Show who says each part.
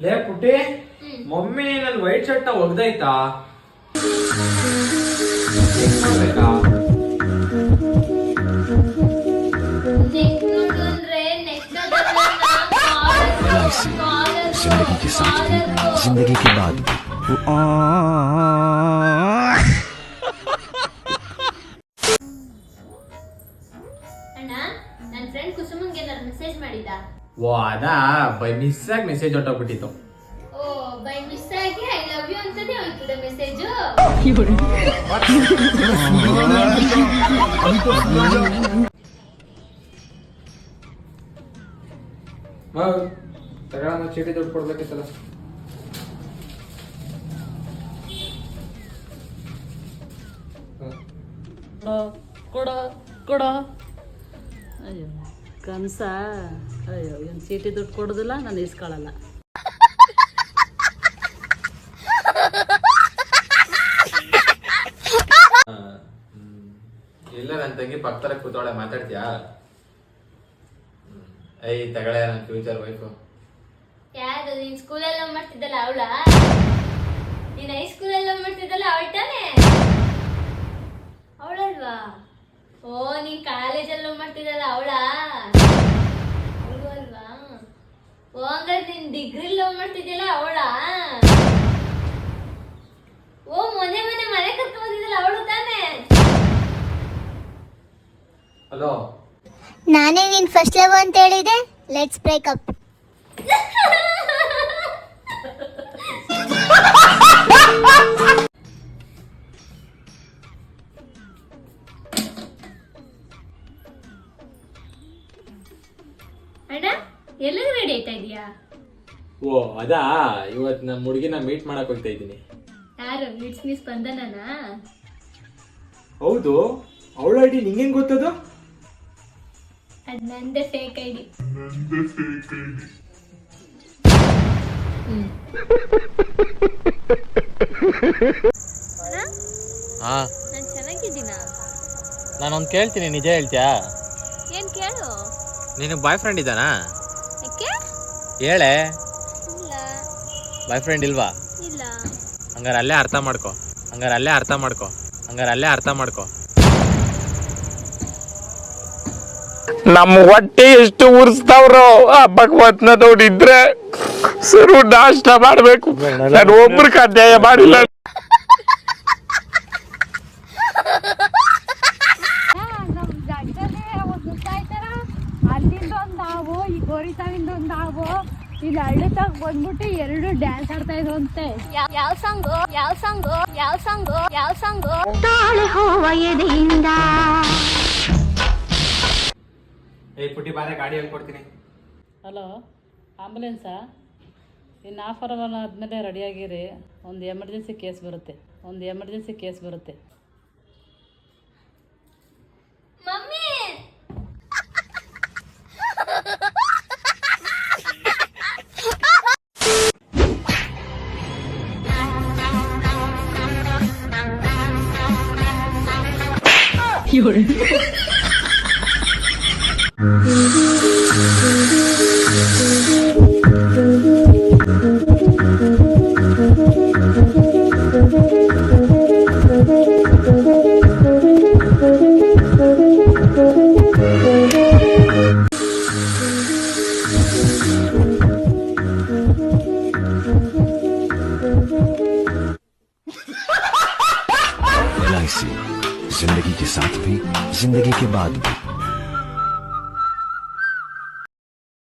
Speaker 1: ಲೇ ಪುಟ್ಟಿ, ಮಮ್ಮಿ ನನ್ ವೈಟ್ ಶರ್ಟ್ ನ ಒಗ್ದಾಯ್ತಾ? ಮಾಡ್ಬೇಕಾ?
Speaker 2: जिंदगी के साथ भी जिंदगी के बाद भी
Speaker 3: ಅಣ್ಣ, ನನ್ನ ಫ್ರೆಂಡ್ ಕುಸುಮಂಗೆ ಏನಾದ್ರು ಮೆಸೇಜ್ ಮಾಡಿದ?
Speaker 1: ಓ ಅದಾ, ಬೈ ಮಿಸ್ ಆಗಿ ಮೆಸೇಜ್ ಹೊಟ್ಟೋಗ್ಬಿಟ್ಟಿತ್ತು.
Speaker 3: ಓ ಬೈ ಮಿಸ್ ಆಗಿ ಐ ಲವ್ ಯು ಅಂತಾನೆ ಹೋಯ್ತದ ಮೆಸೇಜ್.
Speaker 1: ತಗೊಳ್ಳೋಣ, ಚೀಟಿ ದುಡ್ಡು ಕೊಡ್ಬೇಕಿತ್ತಲ್ಲ.
Speaker 4: ಕೊಡೋ ಕೊಡೋ. ಅಯ್ಯೋ ಕನ್ಸ, ಅಯ್ಯೋ ಏನು ಚೀಟಿ ದುಡ್ಡು ಕೊಡೋದಿಲ್ಲ, ನಾನು ಇಸ್ಕೊಳ್ಳಲ್ಲ.
Speaker 1: ಇಲ್ಲ, ನನ್ನ ತಂಗಿ ಪಕ್ಕದಲ್ಲಿ ಕೂತವಳೆ, ಮಾತಾಡ್ತೀಯಾ? ಐ ತಗೊಳ್ಳೆ, ನನ್ನ ಫ್ಯೂಚರ್ ವೈಫು.
Speaker 3: ಯಾರು? ನೀನ್ ಸ್ಕೂಲಲ್ಲಿ ಲವ್ ಮಾಡ್ತಿದ್ದಲ್ಲ ಅವಳ? ನೀನ್ ಹೈಸ್ಕೂಲಲ್ಲಿ ಲವ್ ಮಾಡ್ತಿದ್ದಲ್ಲ ಅವಳ ತಾನೆ? ಅವಳಲ್ವಾ? ಓ ನೀನ್ ಕಾಲೇಜಲ್ಲಿ ಲವ್ ಮಾಡ್ತಿದ್ದಲ್ಲ ಅವಳ? ಅವಳು ಅಲ್ವಾ? ಓ ಹಂಗಾರೆ ನೀನ್ ಡಿಗ್ರಿ ಲವ್ ಮಾಡ್ತಿದ್ಯಲ್ಲ ಅವಳ? ಓ ಮೊನ್ನೆ ಮೊನ್ನೆ ಮನೆ ಕರ್ಕೊಂಡ್ ಬಂದಿದ್ದಲ್ಲ ಅವಳು ತಾನೆ?
Speaker 1: ಹಲೋ,
Speaker 5: ನಾನೇ ನಿನ್ ಫಸ್ಟ್ ಲವ್ ಅಂತ ಹೇಳಿದೆ. Let's break up.
Speaker 3: ಅಣ್ಣ, ಎಲ್ಲರೂ ರೆಡಿ ಆಯ್ತಾ ಇದೀಯಾ?
Speaker 1: ಓ ಅದಾ, ಇವತ್ತು ನಮ್ಮ ಹುಡುಗಿನ ಮೀಟ್ ಮಾಡಕ್ ಹೋಗ್ತಾ ಇದ್ದೀನಿ.
Speaker 3: ಯಾರು? ಇಟ್ಸ್ ಮಿಸ್ ಸ್ಪಂದನನಾ?
Speaker 1: ಹೌದು, ಅವಳ ಐಡಿ ನಿಂಗೇನ್ ಗೊತ್ತದು?
Speaker 3: ಅದ್ ನಂದೇ ಫೇಕ್ ಐಡಿ. ನಾನ್ ಚೆನ್ನಾಗಿದ್ದೀನ?
Speaker 1: ನಾನೊಂದು ಕೇಳ್ತೀನಿ, ನಿಜ ಹೇಳ್ತೀಯಾ?
Speaker 3: ಏನ್ ಕೇಳು?
Speaker 1: ನಿನಗೆ ಬಾಯ್ ಫ್ರೆಂಡ್ ಇದ್ದಾನಾ?
Speaker 3: ಯಾಕೆ?
Speaker 1: ಹೇಳೆ.
Speaker 3: ಇಲ್ಲ.
Speaker 1: ಬಾಯ್ ಫ್ರೆಂಡ್ ಇಲ್ವಾ?
Speaker 3: ಇಲ್ಲ.
Speaker 1: ಹಂಗಾರೆ ಅಲ್ಲೇ ಅರ್ಥ ಮಾಡ್ಕೊ.
Speaker 6: ನಮ್ಮ ಹೊಟ್ಟೆ ಎಷ್ಟು ಉರ್ಸ್ತಾವ್ರೋ ಆ ಭಗವತ್ನ ನೋಡಿದ್ರೆ ಸರು ನಾಷ್ಟ ಮಾಡ್ಬೇಕು. ನಾನು ಒಬ್ರಿಗೆ ಅನ್ಯಾಯ ಮಾಡಿಲ್ಲ.
Speaker 4: ಅಲ್ಲಿಂದ ಒಂದು ಹಾವು, ಈ ಗೋರಿತಾವಿಂದ ಒಂದು ಹಾವು, ಇಲ್ಲಿ ಹಳ್ಳತಾಗ ಬಂದ್ಬಿಟ್ಟು ಎರಡು ಡ್ಯಾನ್ಸ್ ಆಡ್ತಾ ಇದ್ವು ಅಂತೆ.
Speaker 3: ಯಾವ ಸಾಂಗು?
Speaker 5: ತಾಳೆ ಹೋವ ಎದೆಯಿಂದ.
Speaker 1: ಏ ಪುಟ್ಟಿ, ಬಾರೆ ಗಾಡಿ ಹೇಳ್ಕೊಡ್ತೀನಿ.
Speaker 4: ಹಲೋ, ಆಂಬುಲೆನ್ಸಾ? ಇನ್ನು ಹಾಫ್ ಅವರ್ ಆದಮೇಲೆ ರೆಡಿಯಾಗಿರಿ. ಒಂದು ಎಮರ್ಜೆನ್ಸಿ ಕೇಸ್ ಬರುತ್ತೆ.
Speaker 3: ಮಮ್ಮಿ,
Speaker 2: LIC, जिंदगी के साथ भी जिंदगी के बाद भी